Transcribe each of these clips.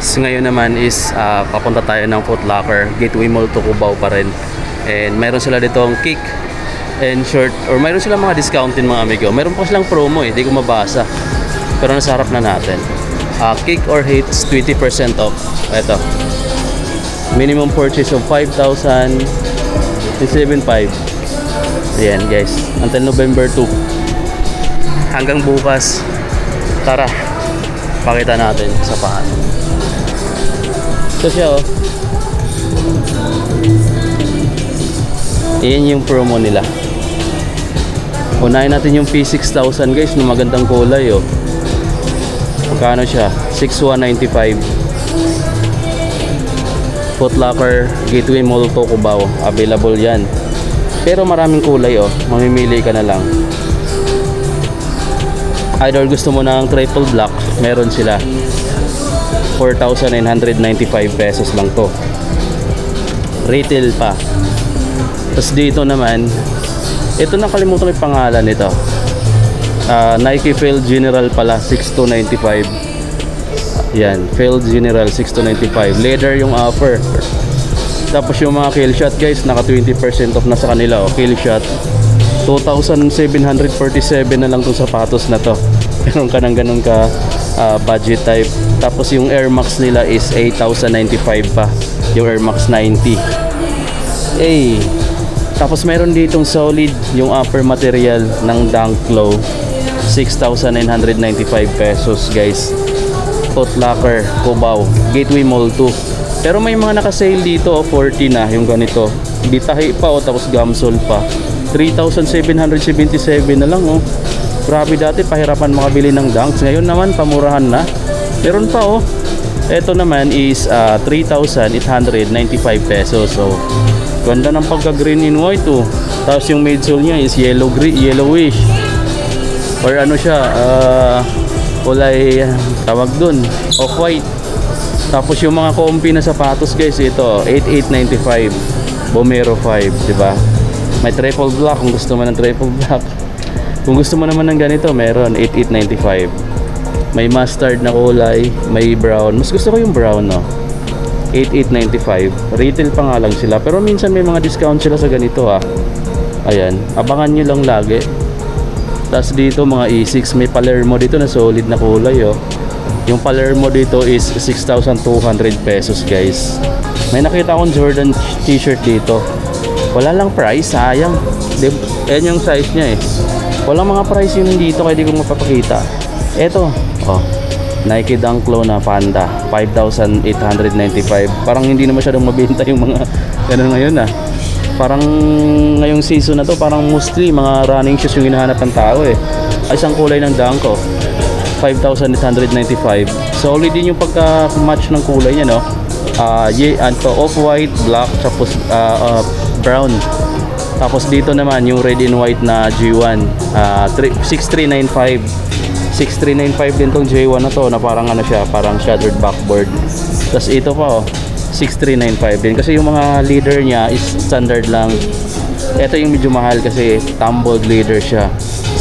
Ngayon naman is papunta tayo ng Foot Locker, Gateway Mall to Cubao pa rin. And mayroon sila ditong cake and short, or mayroon silang mga discount din mga amigo. Mayroon pa silang promo eh, di ko mabasa. Pero nasa harap na natin. Cake or hits, 20% off. Ito. Minimum purchase of 5,000 7.5. Ayan guys, until November 2. Hanggang bukas. Tara, pakita natin sa pahan. Ito siya oh. Ayan yung promo nila. Unahin natin yung P6000 guys, na magandang kulay oh. Magkano siya? 6,195. Foot Locker, Gateway Mall to Cubao. Available yan. Pero maraming kulay oh. Mamimili ka na lang. Either gusto mo ng triple black, meron sila. 4,995 pesos lang to. Retail pa. Tapos dito naman, ito nakalimutan ko yung pangalan nito. Nike Field General pala, 6,295. Yan, Field General 6,295. Leather yung offer. Tapos yung mga kill shot guys, naka 20% off na sa kanila oh. Kill shot 2,747 na lang tong sapatos na to. Meron ka ng ganun ka budget type. Tapos yung Air Max nila is 8,095 pa. Yung Air Max 90. Tapos meron ditong solid yung upper material ng Dunk Low, 6,995 pesos guys. Foot Locker, Cubao, Gateway Mall 2. Pero may mga naka-sale dito oh, 40 na yung ganito. Ditahi pa oh, tapos gamsol pa. 3,777 na lang oh. Grabe, dati pahirapan makabili ng Dunks. Ngayon naman pamurahan na. Meron pa oh. Ito naman is 3,895 pesos. So ganda ng pagka green in white oh. Tapos yung midsole niya is yellowish. Or ano siya, kulay tawag dun, off-white. Tapos yung mga comfy na sapatos guys, ito 8,895. Bomero 5, diba? May triple black kung gusto mo ng triple black. Kung gusto mo naman ng ganito, meron 8,895. May mustard na kulay, may brown. Mas gusto ko yung brown no. 8,895. Retail pa nga lang sila, pero minsan may mga discount sila sa ganito ah. Ayan, abangan nyo lang lagi. Tapos dito mga E6, may Palermo dito na solid na kulay oh. Yung Palermo dito is 6,200 pesos guys. May nakita akong Jordan t-shirt dito. Wala lang price, sayang. Ayan yung size niya eh. Walang mga price yun dito kaya di ko mapapakita. Eto, oh, Nike Dunk Low na Panda, 5,895. Parang hindi na masyadong mabenta yung mga ganun ngayon ah. Parang ngayong season na to, parang mostly mga running shoes yung hinahanap ng tao eh. Isang kulay ng Dunk oh, 5,895. Solid din yung pagka-match ng kulay niya no. Off-white, black, tapos brown. Tapos dito naman yung red and white na G1, 6,395. 6,395 din tong J1 na to, na parang ano siya, parang shattered backboard. Tapos ito pa oh, 6,395 din kasi yung mga leader niya is standard lang. Ito yung medyo mahal kasi tumbled leader siya,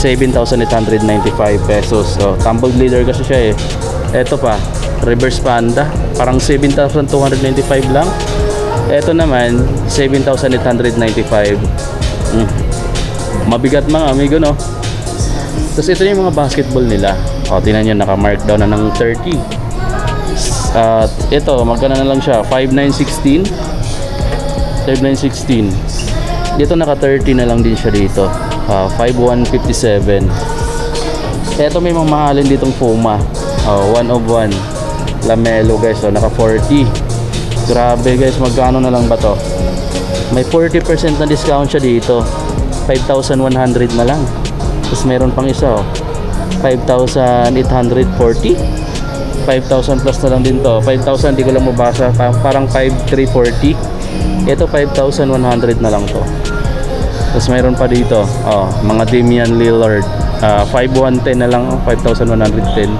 7,895 pesos. So tumbled leader kasi siya eh. Ito pa, reverse Panda, parang 7,295 lang. Ito naman 7,895. Mabigat mga amigo no. Tapos ito yung mga basketball nila. O tingnan nyo, naka-markdown na ng 30. At ito, magkano na lang siya, 5,916. 5,916. Dito naka-30 na lang din siya dito, 5,157. Ito may mga mahalin ditong Puma, 1 of 1 Lamelo guys, naka-40. Grabe guys, magkano na lang ba to? May 40% na discount siya dito, 5,100 na lang. Tapos meron pang isa 5,840. 5,000 plus na lang din to. 5,000 di ko lang mabasa, parang 5,340. Ito 5,100 na lang to. Tapos mayroon pa dito mga Damian Lillard, 5,110 na lang, 5,110.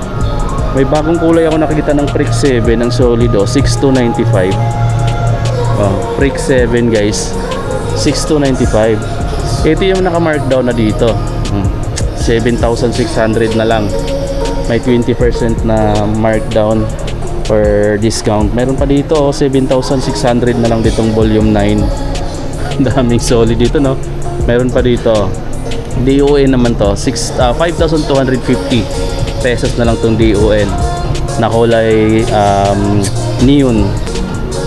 May bagong kulay ako nakikita ng Freak 7 ng solid 6,295. Freak 7 guys, 6,295. Ito yung naka-markdown na dito, 7,600 na lang. May 20% na markdown. for discount. Meron pa dito 7,600 na lang ditong volume 9. Daming solid dito, no? Meron pa dito DON naman to 5,250 pesos na lang tong DON na kulay neon.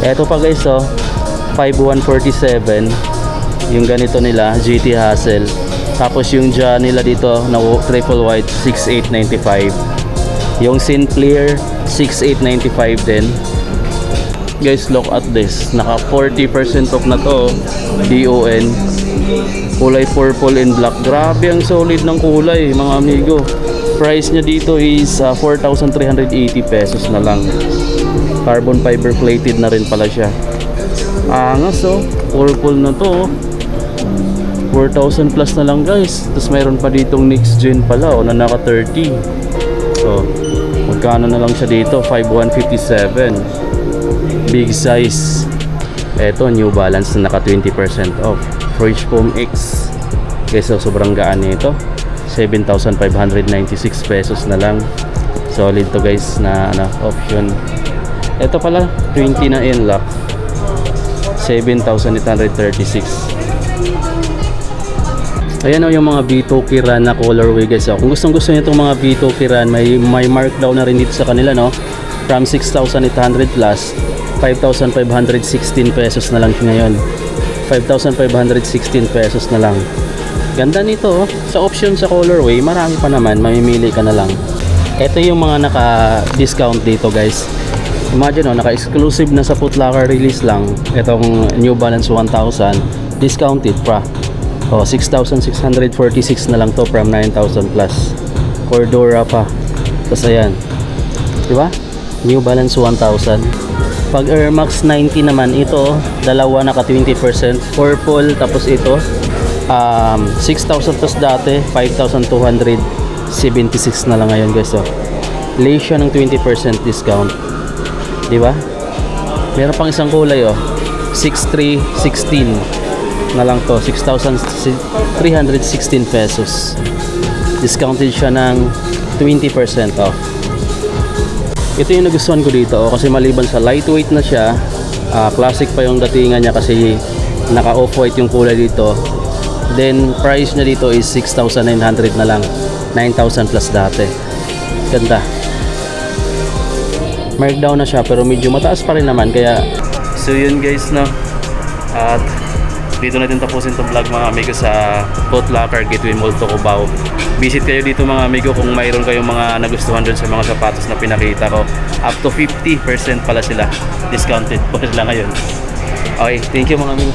Eto pa guys, 5,147 yung ganito nila, GT Hassle. Tapos yung dyan nila dito na triple white, 6,895. Yung Sinclair, 6,895 din. Guys, look at this. Naka 40% off na to. DON. Kulay purple and black. Grabe ang solid ng kulay, mga amigo. Price niya dito is 4,380 pesos na lang. Carbon fiber plated na rin pala siya. Angas, purple na to. 4,000 plus na lang guys. Tapos mayroon pa ditong next gen pala na naka 30. So, magkano na lang siya dito? 5,157. Big size. Eto, New Balance na naka 20% off. Fresh Foam X. Guys, sobrang gaan nito. 7,596 pesos na lang. Solid to guys na option. Ito pala, 20 na in-lock. 7,836. Ayan yung mga B2 Kiran na colorway guys. Kung gustong gusto niyo itong mga B2 Kiran, may markdown na rin dito sa kanila, no? From 6,800 plus, 5,516 pesos na lang ngayon. 5,516 pesos na lang. Ganda nito, sa option sa colorway, marami pa naman, mamimili ka na lang. Ito yung mga naka-discount dito guys. Imagine, naka-exclusive na sa Foot Locker release lang. Itong New Balance 1,000, discounted pa. 6,646 na lang to from 9,000 plus. Cordura pa. Tapos ayan, diba? New Balance 1,000. Pag Air Max 90 naman, ito dalawa naka 20% purple. Tapos ito 6,000 plus dati, 5,276 na lang ngayon guys. Lay siya ng 20% discount, diba? Meron pang isang kulay 6,316 na lang to, 6,316 pesos. Discounted siya ng 20% off. Ito yung nagustuhan ko dito kasi maliban sa lightweight na siya, classic pa yung datingan niya kasi naka off-white yung kulay dito. Then price niya dito is 6,900 na lang, 9,000 plus dati. Ganda. Markdown na siya pero medyo mataas pa rin naman, kaya so yun guys, no? At dito natin tapusin itong vlog mga amigo sa Foot Locker Gateway Mall to Cubao. Visit kayo dito mga amigo kung mayroon kayong mga nagustuhan dun sa mga sapatos na pinakita ko. Up to 50% pala sila. Discounted po sila ngayon. Okay, thank you mga amigo.